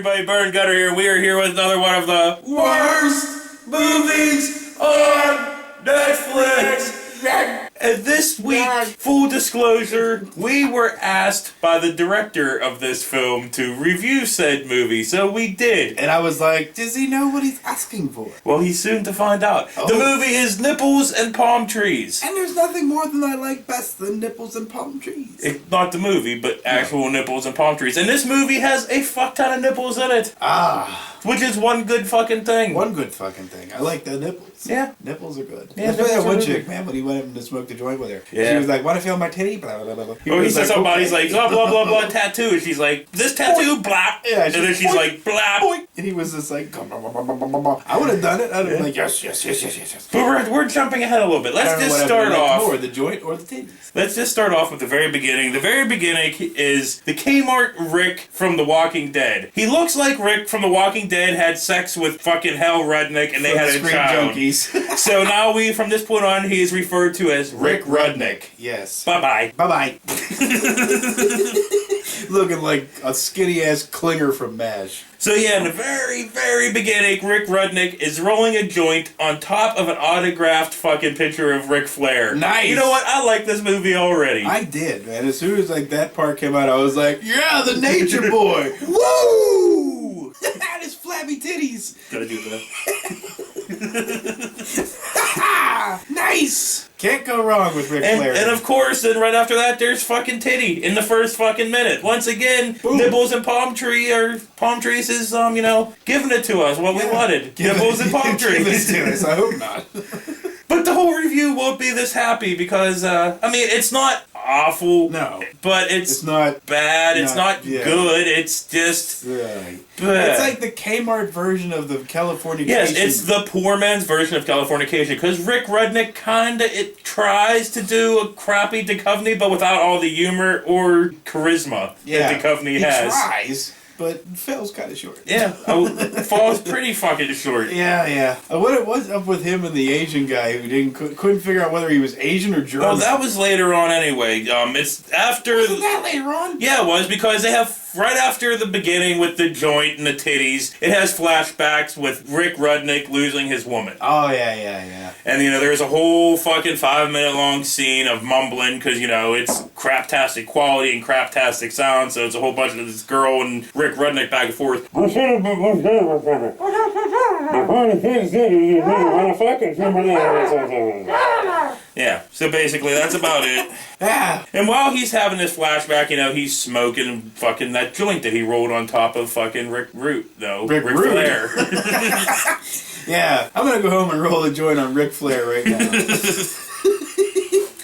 everybody? Burn Gutter here. We are here with another one of the worst movies on Netflix. And this week, full disclosure, we were asked by the director of this film to review said movie, so we did. And I was like, does he know what he's asking for? Well, he's soon to find out. Oh. The movie is Nipples and Palm Trees. And there's nothing more than I like best than nipples and palm trees. Not the movie, but actual nipples and palm trees. And this movie has a fuck ton of nipples in it. Which is one good fucking thing. One good fucking thing. I like the nipples. Yeah. Nipples are good. Yeah, especially that one chick, man, when he went up to smoke the joint with her. Yeah. She was like, want to feel my titty? Blah, blah, blah, blah. He said somebody's like, blah, blah, blah, blah, tattoo. And she's like, this tattoo, blah. Yeah, and then she's like, blah. Boink. And he was just like, blah, blah, blah, blah, blah, blah. I would have done it. I'd have been like, yes. But we're jumping ahead a little bit. Let's just start off. More, the joint or the titties? Let's just start off with the very beginning. The very beginning is the Kmart Rick from The Walking Dead. He looks like Rick from The Walking Dead had sex with fucking Hell Rudnick and they had a child. Junkies. So now from this point on, he is referred to as Rick Rudnick. Yes. Bye-bye. Bye-bye. Looking like a skinny-ass clinger from MASH. So yeah, in the very, very beginning, Rick Rudnick is rolling a joint on top of an autographed fucking picture of Ric Flair. Nice. You know what? I like this movie already. I did, man. As soon as that part came out, I was like, yeah, the nature boy. Woo! His flabby titties. Gotta do that. Nice. Can't go wrong with Ric Flair. And of course, then right after that, there's fucking titty in the first fucking minute. Once again, boom. Nipples and palm trees is giving it to us what we wanted. Nipples and palm trees. Give it to us. I hope not. But the whole review won't be this happy because it's not awful. No. But it's not bad. It's not good. It's just. It's like the Kmart version of the Californication. Yes, it's the poor man's version of Californication because Rick Rudnick tries to do a crappy Duchovny, but without all the humor or charisma that Duchovny has. He tries. But fails kind of short. Yeah, falls pretty fucking short. Yeah. What was up with him and the Asian guy who couldn't figure out whether he was Asian or German? Well, that was later on anyway. It's after. Wasn't that later on? Yeah, it was because they have right after the beginning with the joint and the titties. It has flashbacks with Rick Rudnick losing his woman. Oh yeah. And there's a whole fucking 5-minute long scene of mumbling because it's craptastic quality and craptastic sound. So it's a whole bunch of this girl and Rick Rudnick back and forth. Yeah, so basically that's about it. And while he's having this flashback, he's smoking fucking that joint that he rolled on top of fucking Rick Flair. Yeah, I'm gonna go home and roll a joint on Ric Flair right now.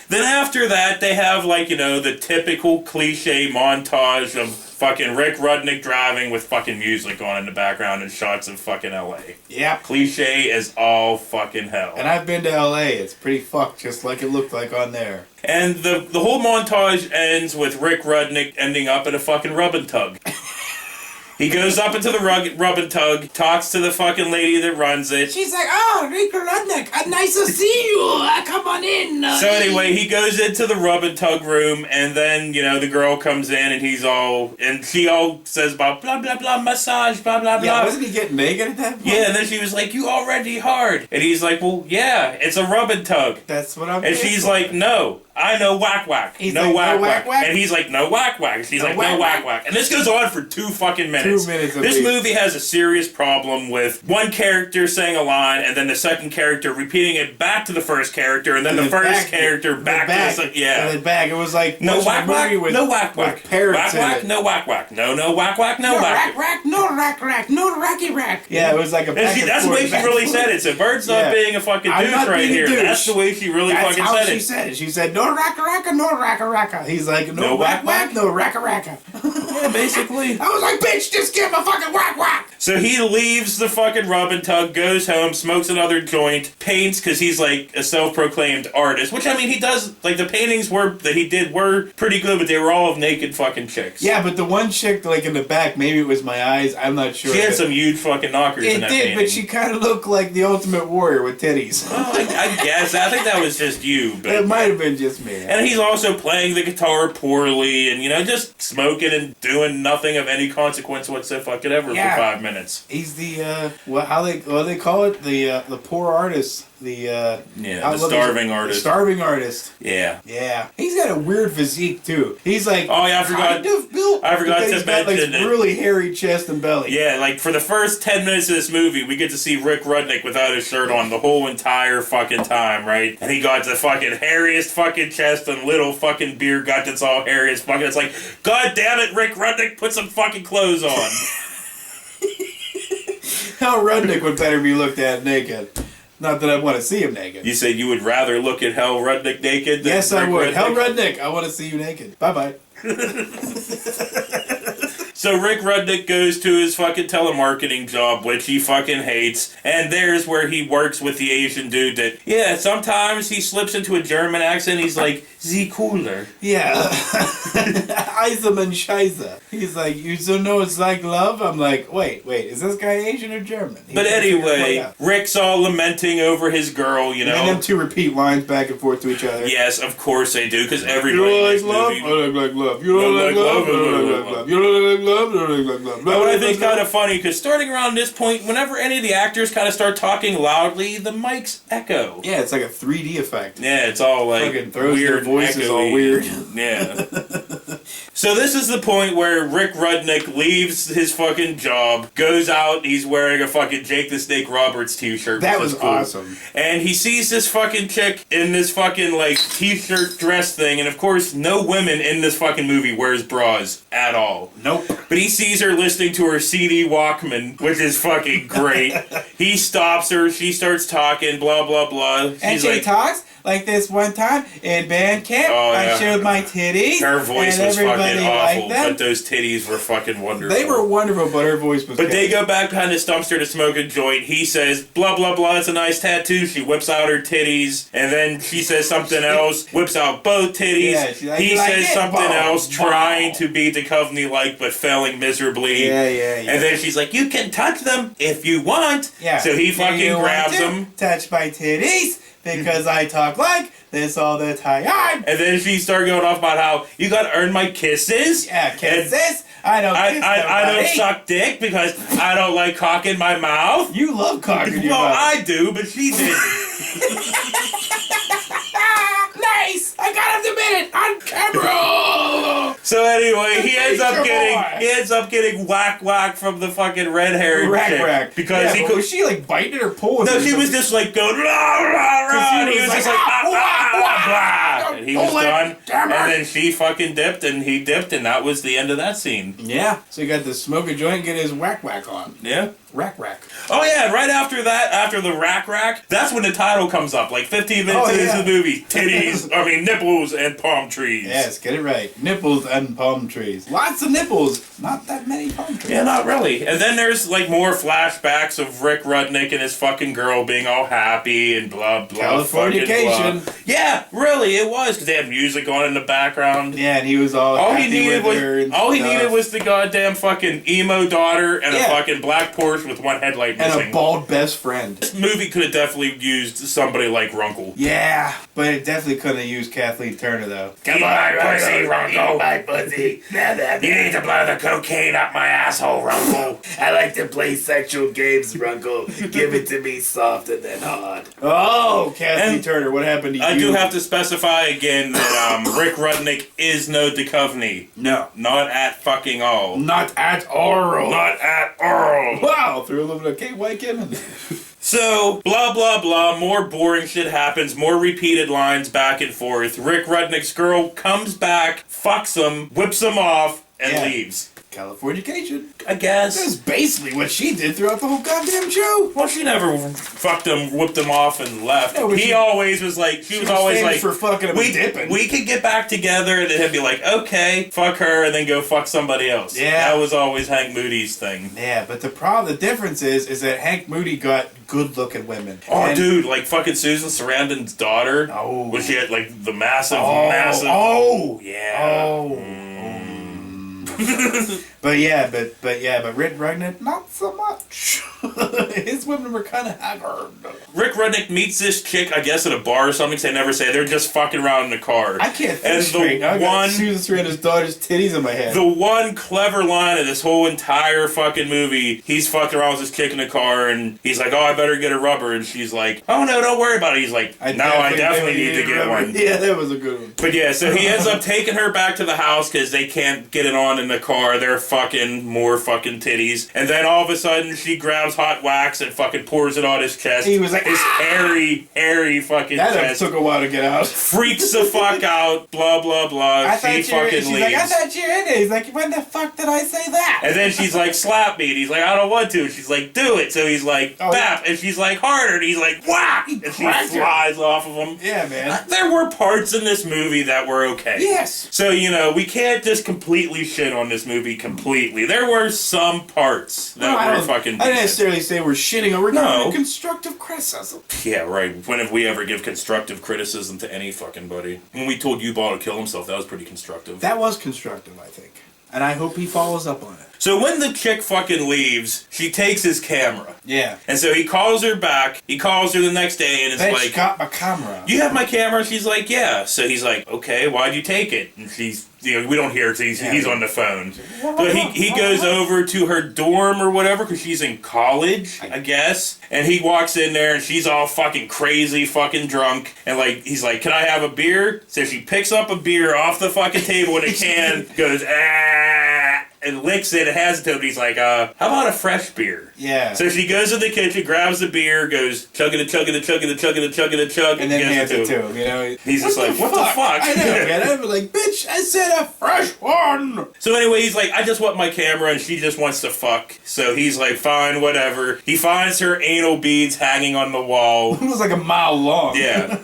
Then after that, they have the typical cliche montage of fucking Rick Rudnick driving with fucking music on in the background and shots of fucking LA. Yeah. Cliche as all fucking hell. And I've been to LA. It's pretty fucked, just like it looked like on there. And the whole montage ends with Rick Rudnick ending up in a fucking rub and tug. He goes up into the rub and tug, talks to the fucking lady that runs it. She's like, oh, Rick Rudnick, nice to see you. Come on in. So anyway, he goes into the rub and tug room, and then, the girl comes in, and she all says about blah, blah, blah, massage, blah, blah, blah. Yeah, wasn't he getting naked at that point? Yeah, and then she was like, you already hard. And he's like, well, yeah, it's a rub and tug. That's what I'm And she's like, no. I know whack whack. He's no like, whack, no whack whack. And he's like, no whack whack. She's like, no whack whack. And this goes on for 2 fucking minutes. 2 minutes. This movie has a serious problem with one character saying a line and then the second character repeating it back to the first character and then the first character back to the second. Yeah. And then back. It was like no whack whack. No whack whack. Whack whack. No whack whack. No whack whack. No whack whack. No rack rack. No racky rack. Yeah, it was like a. That's the way she really said it. So Bird's not being a fucking douche right here. That's the way she really fucking said it. That's how she said it. She said no racka racka. No racka racka. He's like, no whack whack, no racka racka. Yeah, basically. I was like, bitch, just give him a fucking whack whack. So he leaves the fucking rub and tug, goes home, smokes another joint, paints because he's like a self-proclaimed artist. Which, he does, the paintings that he did were pretty good, but they were all of naked fucking chicks. Yeah, but the one chick, in the back, maybe it was my eyes, I'm not sure. She had some huge fucking knockers in that painting. It did, but she kind of looked like the Ultimate Warrior with titties. Well, I guess. I think that was just you. But it might have been just me. And he's also playing the guitar poorly and, just smoking and doing nothing of any consequence whatsoever for 5 minutes. He's the what do they call it? The poor artist. The starving artist. The starving artist. Yeah. Yeah. He's got a weird physique too. He's like I forgot to mention like really hairy chest and belly. Yeah, like for the first 10 minutes of this movie, we get to see Rick Rudnick without his shirt on the whole entire fucking time, right? And he got the fucking hairiest fucking chest and little fucking beer gut that's all hairy as fucking. It's like, God damn it, Rick Rudnick, put some fucking clothes on. Hal Rudnick would better be looked at naked. Not that I want to see him naked. You said you would rather look at Hal Rudnick naked than Yes, Rick I would. Rudnick? Hal Rudnick, I want to see you naked. Bye-bye. So Rick Rudnick goes to his fucking telemarketing job, which he fucking hates, and there's where he works with the Asian dude that, yeah, sometimes he slips into a German accent, he's like, Sie cooler. Yeah. Eiserman Scheiße. He's like, you don't know it's like love? I'm like, wait, is this guy Asian or German? But anyway, Rick's all lamenting over his girl, you know. And them two repeat lines back and forth to each other. Yes, of course they do, because everybody you likes don't like movie. love? I don't like love. You don't like love? I don't like love. You don't like love? I don't like love. But what I think is kind of funny, because starting around this point, whenever any of the actors kind of start talking loudly, the mics echo. Yeah, it's like a 3D effect. Yeah, it's all like fucking throws weird, their voices echoey. all weird. Yeah. So this is the point where Rick Rudnick leaves his fucking job, goes out, he's wearing a fucking Jake the Snake Roberts t-shirt. That was cool. awesome. And he sees this fucking chick in this fucking, like, t-shirt dress thing, and of course, no women in this fucking movie wears bras at all. Nope. But he sees her listening to her CD Walkman, which is fucking great. He stops her, she starts talking, blah, blah, blah. And she talks like this one time in band camp. I showed my titties. Her voice was fucking awful, them. but those titties were fucking wonderful. They were wonderful, but her voice was But they go back behind the dumpster to smoke a joint. He says, blah, blah, blah, it's a nice tattoo. She whips out her titties, and then she says something else, whips out both titties. Yeah, he says something else, trying to be Duchovny-like, but failing miserably. Yeah. And then she's like, you can touch them if you want. Yeah. So he fucking grabs them. Touch my titties. Because I talk like this all the time. And then she started going off about how you gotta earn my kisses. Yeah, kisses. I don't suck dick because I don't like cock in my mouth. You love cock in your mouth. mouth. Well, I do, but she didn't. Nice! I got him admitted on camera. So anyway, he ends up getting whack from the fucking red-haired chick. Rack. Because was she like biting it or pulling it? No, she was just like going rah, rah, rah, and he was just like and he was done. And then she fucking dipped and he dipped, and that was the end of that scene. Yeah. So he got to smoke a joint and get his whack on. Yeah. Rack. Oh yeah, right after that, after the rack, that's when the title comes up, like 15 minutes into the movie. Nipples and palm trees. Yes, get it right. Nipples and palm trees. Lots of nipples, not that many palm trees. Yeah, not really. And then there's like more flashbacks of Rick Rudnick and his fucking girl being all happy and blah, blah, Californication. Blah. Yeah, really, it was, because they had music on in the background. Yeah, and he was all happy he needed with her and all he stuff. needed was the goddamn fucking emo daughter and a fucking black Porsche with one headlight missing. And a bald best friend. This movie could have definitely used somebody like Runkle. Yeah, but it definitely couldn't have used Kathleen Turner, though. Come on, pussy, Runkle. My pussy. You need to blow the cocaine up my asshole, Runkle. I like to play sexual games, Runkle. Give it to me soft and then hard. Oh, Kathleen Turner, what happened to you? I do have to specify again that Rick Rudnick is no Duchovny. No. Not at fucking all. Not at all. Not at all. Wow, threw a little bit of K-White in. So, blah, blah, blah, more boring shit happens, more repeated lines back and forth. Rick Rudnick's girl comes back, fucks him, whips him off, and leaves. Californication. I guess. That's basically what she did throughout the whole goddamn show. Well, she never fucked him, whipped him off, and left. No, he always was like, she was always like, for fucking him and dipping. We could get back together, and then he'd be like, okay, fuck her, and then go fuck somebody else. Yeah. That was always Hank Moody's thing. Yeah, but the difference is that Hank Moody got good-looking women. Oh, dude, like fucking Susan Sarandon's daughter. Oh. Was she had like the massive, Oh. yeah. Oh. But Rick Rudnick, not so much. His women were kind of haggard. Rick Rudnick meets this chick, I guess, at a bar or something. They never say. They're just fucking around in the car. I can't think and straight. I got Susan Sarandon's daughter's titties in my head. The one clever line of this whole entire fucking movie, he's fucking around with this chick in the car, and he's like, oh, I better get a rubber. And she's like, oh, no, don't worry about it. He's like, I definitely need to get one. Yeah, that was a good one. But yeah, so he ends up taking her back to the house because they can't get it on in the car. They're fucking more fucking titties. And then all of a sudden, she grabs hot wax and fucking pours it on his chest. He was like, his hairy fucking that chest. That took a while to get out. Freaks the fuck out, blah, blah, blah. She's like, I thought you were in it. He's like, when the fuck did I say that? And then she's like, slap me. And he's like, I don't want to. And she's like, do it. So he's like, bap. And she's like, harder. And he's like, whack. And she flies off of him. Yeah, man. There were parts in this movie that were okay. Yes. So, we can't just completely shit on this movie completely. There were some parts that were fucking decent. I didn't necessarily say we're shitting on. We're giving constructive criticism. Yeah, right. When have we ever give constructive criticism to any fucking buddy? When we told U-Ball to kill himself, that was pretty constructive. That was constructive, I think. And I hope he follows up on it. So when the chick fucking leaves, she takes his camera. Yeah. And so he calls her back. He calls her the next day and is like, got my camera. You have my camera? She's like, yeah. So he's like, okay, why'd you take it? And she's, we don't hear it. So he's on the phone. But he goes over to her dorm or whatever because she's in college, I guess. And he walks in there and she's all fucking crazy, fucking drunk. And he's like, can I have a beer? So she picks up a beer off the fucking table in a can, goes, and licks it and has it to him. He's like, how about a fresh beer? Yeah. So she goes in the kitchen, grabs the beer, goes chugging it, chugging it, chugging it, chugging it, chugging it, chugging, and then hands it to him. He's just like, what the fuck? I know, man. I'm like, bitch, I said a fresh one. So anyway, he's like, I just want my camera, and she just wants to fuck. So he's like, fine, whatever. He finds her anal beads hanging on the wall. It was like a mile long. Yeah.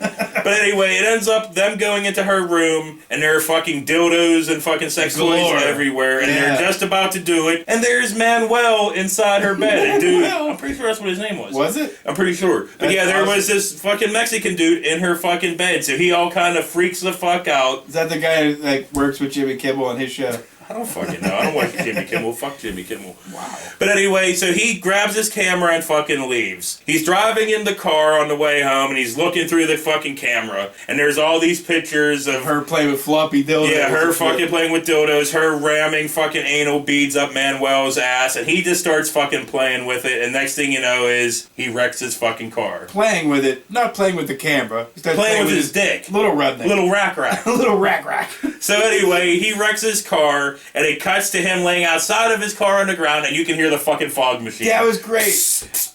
But anyway, it ends up them going into her room, and there are fucking dildos and fucking sex toys everywhere, and they're just about to do it, and there's Manuel inside her bed. And dude, I'm pretty sure that's what his name was. Was it? I'm pretty sure. But yeah, there was this fucking Mexican dude in her fucking bed, so he all kind of freaks the fuck out. Is that the guy who works with Jimmy Kimmel on his show? I don't fucking know. I don't watch Jimmy Kimmel. Fuck Jimmy Kimmel. Wow. But anyway, so he grabs his camera and fucking leaves. He's driving in the car on the way home, and he's looking through the fucking camera, and there's all these pictures of her playing with floppy dildos. Yeah, her fucking playing with dildos, her ramming fucking anal beads up Manuel's ass, and he just starts fucking playing with it, and next thing you know is he wrecks his fucking car. Playing with it, not playing with the camera. He starts playing with his dick. Little Rudnick. Little rack. Little rack. So anyway, he wrecks his car, and it cuts to him laying outside of his car on the ground, and you can hear the fucking fog machine. Yeah, it was great.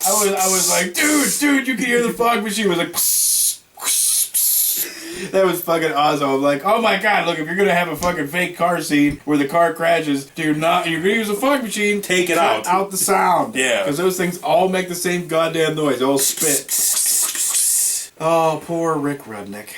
I was like, dude, you can hear the fog machine. It was like, that was fucking awesome. I'm like, oh my god, look, if you're gonna have a fucking fake car scene where the car crashes, you're gonna use a fog machine, take it out. Out the sound. Yeah. Because those things all make the same goddamn noise. They all spit. Oh, poor Rick Rudnick.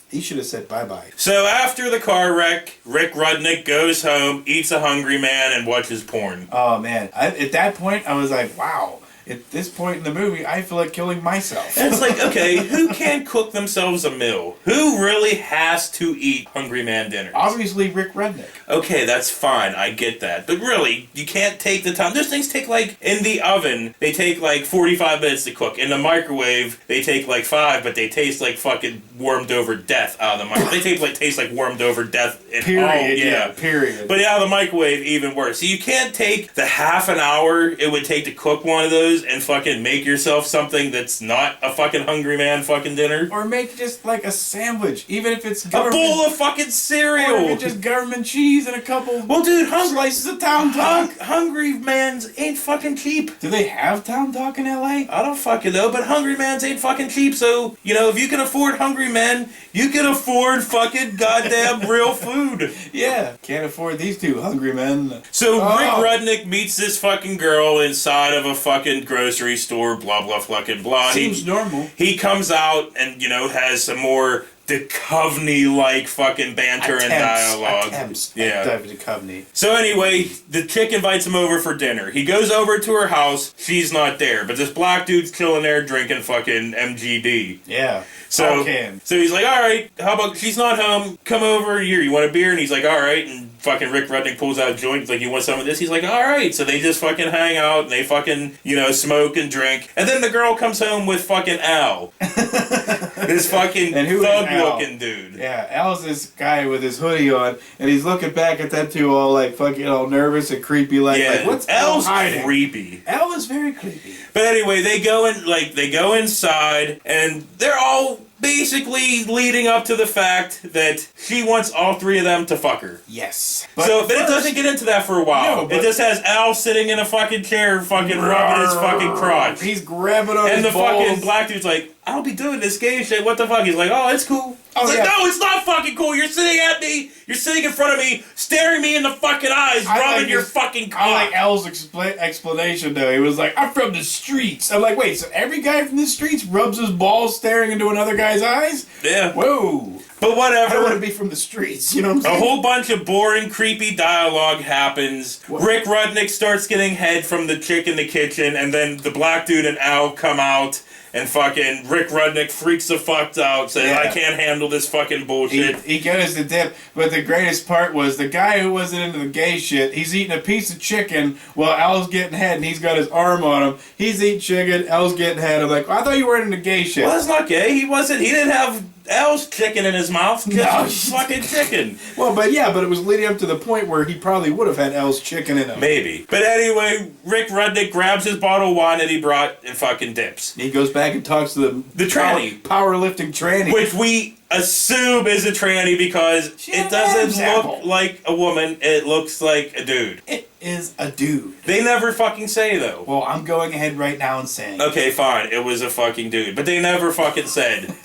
He should have said bye-bye. So after the car wreck, Rick Rudnick goes home, eats a Hungry Man, and watches porn. Oh, man. At that point, I was like, wow. At this point in the movie, I feel like killing myself. And it's like, okay, who can't cook themselves a meal? Who really has to eat Hungry Man dinners? Obviously, Rick Rudnick. Okay, that's fine. I get that. But really, you can't take the time. Those things take, in the oven, they take, 45 minutes to cook. In the microwave, they take, 5, but they taste like fucking warmed over death out of the microwave. They taste like warmed over death. Period. Yeah, period. But out of the microwave, even worse. So you can't take the half an hour it would take to cook one of those and fucking make yourself something that's not a fucking Hungry Man fucking dinner. Or make just a sandwich, even if it's a bowl of fucking cereal. Or if it's just government cheese and a couple slices of Town Talk. Hungry Man's ain't fucking cheap. Do they have Town Talk in LA? I don't fucking know, but Hungry Man's ain't fucking cheap, so, if you can afford Hungry Man, you can afford fucking goddamn real food. Yeah, can't afford these two Hungry Men. So Rick Rudnick meets this fucking girl inside of a fucking grocery store, blah, blah, fucking blah. Seems normal. He comes out and, has some more Duchovny-like fucking banter and dialogue. Attempts yeah. at Duchovny. So anyway, the chick invites him over for dinner. He goes over to her house. She's not there, but this black dude's chilling there drinking fucking MGD. Yeah. So he's like, all right, how about, she's not home, come over here, you want a beer? And he's like, all right, and fucking Rick Rudnick pulls out a joint, he's like, you want some of this? He's like, all right, so they just fucking hang out, and they fucking, smoke and drink, and then the girl comes home with fucking Al. This fucking thug-looking dude. Yeah, Al's this guy with his hoodie on, and he's looking back at them two all, like, fucking all nervous and creepy, like what's Al hiding? Creepy. Al is very creepy. But anyway, they go inside, and they're all basically leading up to the fact that she wants all three of them to fuck her. Yes. But it doesn't get into that for a while. No, it just has Al sitting in a fucking chair fucking rubbing his fucking crotch. He's grabbing on his balls. And the fucking black dude's like, I don't be doing this gay shit. What the fuck? He's like, oh, it's cool. He's like, no, it's not fucking cool. You're sitting at me. You're sitting in front of me, staring me in the fucking eyes, rubbing your fucking cock. I like Al's explanation, though. He was like, I'm from the streets. I'm like, wait, so every guy from the streets rubs his balls staring into another guy's eyes? Yeah. Whoa. But whatever. I don't want to be from the streets, you know what I'm saying? A whole bunch of boring, creepy dialogue happens. What? Rick Rudnick starts getting head from the chick in the kitchen, and then the black dude and Al come out. And fucking Rick Rudnick freaks the fuck out, saying, I can't handle this fucking bullshit. He goes to dip, but the greatest part was the guy who wasn't into the gay shit, he's eating a piece of chicken while Al's getting head, and he's got his arm on him. He's eating chicken, Al's getting head. I'm like, I thought you weren't into gay shit. Well, that's not gay. He didn't have Al's chicken in his mouth. No, fucking chicken. Well, but it was leading up to the point where he probably would have had Al's chicken in him. Maybe. But anyway, Rick Rudnick grabs his bottle of wine that he brought and fucking dips. He goes back and talks to the tranny. Powerlifting tranny. Which we assume is a tranny because it doesn't look like a woman. It looks like a dude. It is a dude. They never fucking say, though. Well, I'm going ahead right now and saying. Okay, fine. It was a fucking dude. But they never fucking said.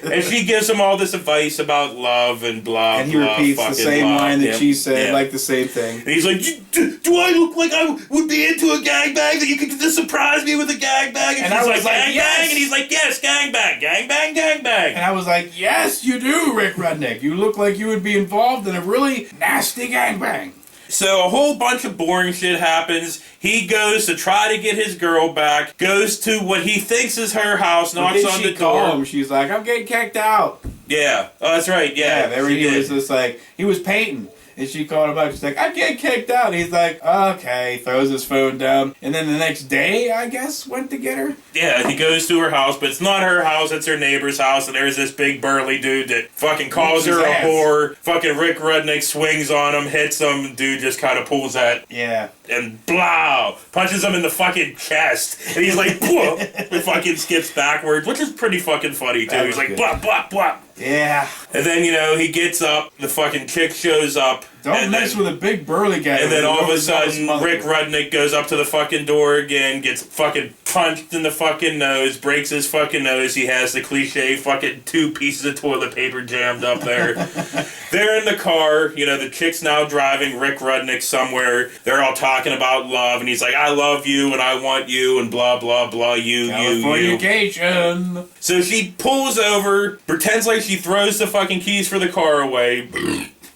And she gives him all this advice about love and blah, and he repeats the same line that she said, like the same thing. And he's like, do I look like I would be into a gangbang? That you could just surprise me with a gangbang? And she's like, gangbang? Yes. And he's like, yes, gangbang, gangbang, gangbang. And I was like, yes, you do, Rick Rudnick. You look like you would be involved in a really nasty gangbang. So a whole bunch of boring shit happens. He goes to try to get his girl back, goes to what he thinks is her house, knocks on the door. She's like, I'm getting kicked out. Yeah. Oh, that's right. Yeah. There he was just like, he was painting. And she called him up. She's like, I'm getting kicked out. And he's like, okay. Throws his phone down. And then the next day, I guess, went to get her. Yeah, he goes to her house, but it's not her house. It's her neighbor's house. And there's this big burly dude that fucking calls her a whore. Fucking Rick Rudnick swings on him, hits him. Dude just kind of pulls that. Yeah. And blah! Punches him in the fucking chest. And he's like, whoa! And fucking skips backwards, which is pretty fucking funny, too. He's like, good. Blah, blah, blah. Yeah. And then, he gets up, the fucking chick shows up. Don't mess with a big burly guy. And then all of a sudden, Rick Rudnick goes up to the fucking door again, gets fucking punched in the fucking nose, breaks his fucking nose. He has the cliche fucking 2 pieces of toilet paper jammed up there. They're in the car, the chick's now driving Rick Rudnick somewhere. They're all talking about love, and he's like, I love you, and I want you, and blah, blah, blah, you. Californication. So she pulls over, pretends like she throws the fucking keys for the car away,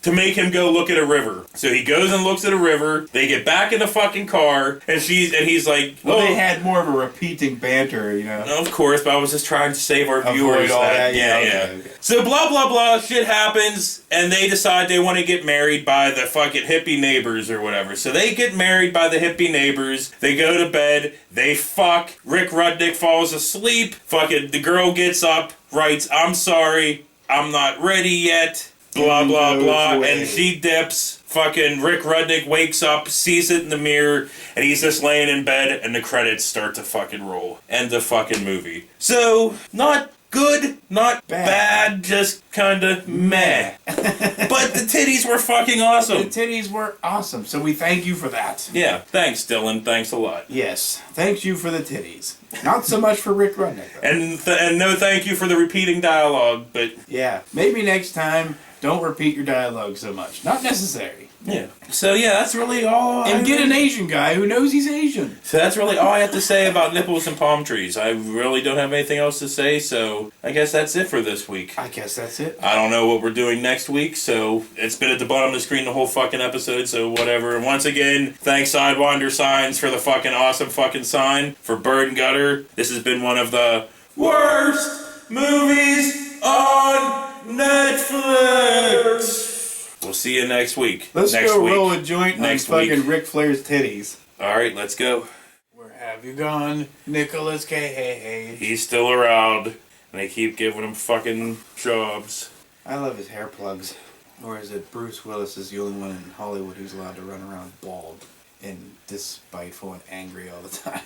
to make him go look at a river. So he goes and looks at a river. They get back in the fucking car, and he's like, well, they had more of a repeating banter, Of course, but I was just trying to save our viewers. All that. Okay. So blah, blah, blah, shit happens, and they decide they want to get married by the fucking hippie neighbors or whatever. So they get married by the hippie neighbors. They go to bed. They fuck. Rick Rudnick falls asleep. Fucking the girl gets up, writes, I'm sorry, I'm not ready yet. Blah, blah, blah, and she dips. Fucking Rick Rudnick wakes up, sees it in the mirror, and he's just laying in bed, and the credits start to fucking roll. End of fucking movie. So, not good, not bad, just kinda meh. But the titties were fucking awesome. The titties were awesome, so we thank you for that. Yeah, thanks, Dylan. Thanks a lot. Yes, thanks you for the titties. Not so much for Rick Rudnick, though. And no thank you for the repeating dialogue, but... Yeah, maybe next time... Don't repeat your dialogue so much. Not necessary. Yeah. So yeah, that's really all. And get an Asian guy who knows he's Asian. So that's really all I have to say about nipples and palm trees. I really don't have anything else to say, so I guess that's it for this week. I guess that's it. I don't know what we're doing next week, so it's been at the bottom of the screen the whole fucking episode, so whatever. And once again, thanks Sidewinder Signs for the fucking awesome fucking sign. For Bird and Gutter, this has been one of the worst movies on Netflix. We'll see you next week. Let's next go week. roll a joint next fucking Ric Flair's titties. Alright, let's go. Where have you gone, Nicolas Cage? He's still around, and they keep giving him fucking jobs. I love his hair plugs. Or is it Bruce Willis is the only one in Hollywood who's allowed to run around bald and despiteful and angry all the time?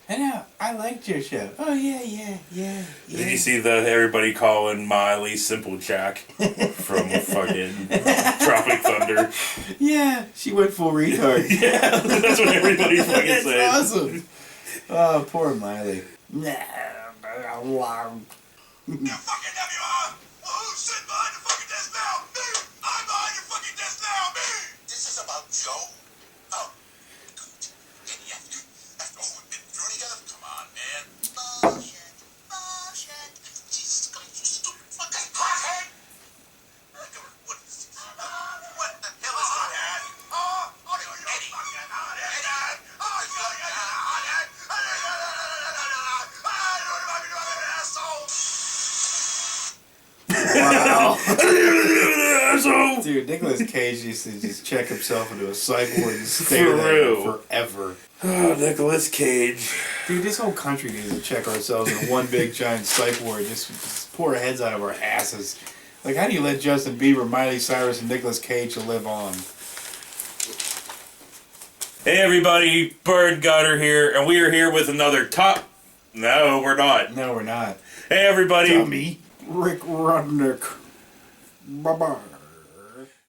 I know, I liked your show. Oh yeah. Did you see everybody calling Miley Simple Jack from fucking Tropic Thunder? Yeah, she went full retard. Yeah, that's what everybody fucking That's said. awesome. Oh, poor Miley. You fucking WR! Who's sitting behind the fucking desk now? Me! I'm behind your fucking desk now! Me! This is about Joe? Oh. Yeah. After all we've been through together? Come on, man. Bullshit. Jesus Christ, you stupid fucking hothead! What the hell is hothead? Oh, you're fucking hothead! Oh, you're hothead! Wow. Asshole. Dude, Nicolas Cage used to just check himself into a psych ward and stay For there real. forever. Oh, Nicolas Cage. Dude, this whole country needs to check ourselves in one big giant psych ward. Just pour our heads out of our asses. Like, how do you let Justin Bieber, Miley Cyrus, and Nicolas Cage live on? Hey everybody, Bird Gutter here, and we are here with another top... No, we're not. No, we're not. Hey everybody. Dummy. Rick Rudnick. Bye-bye.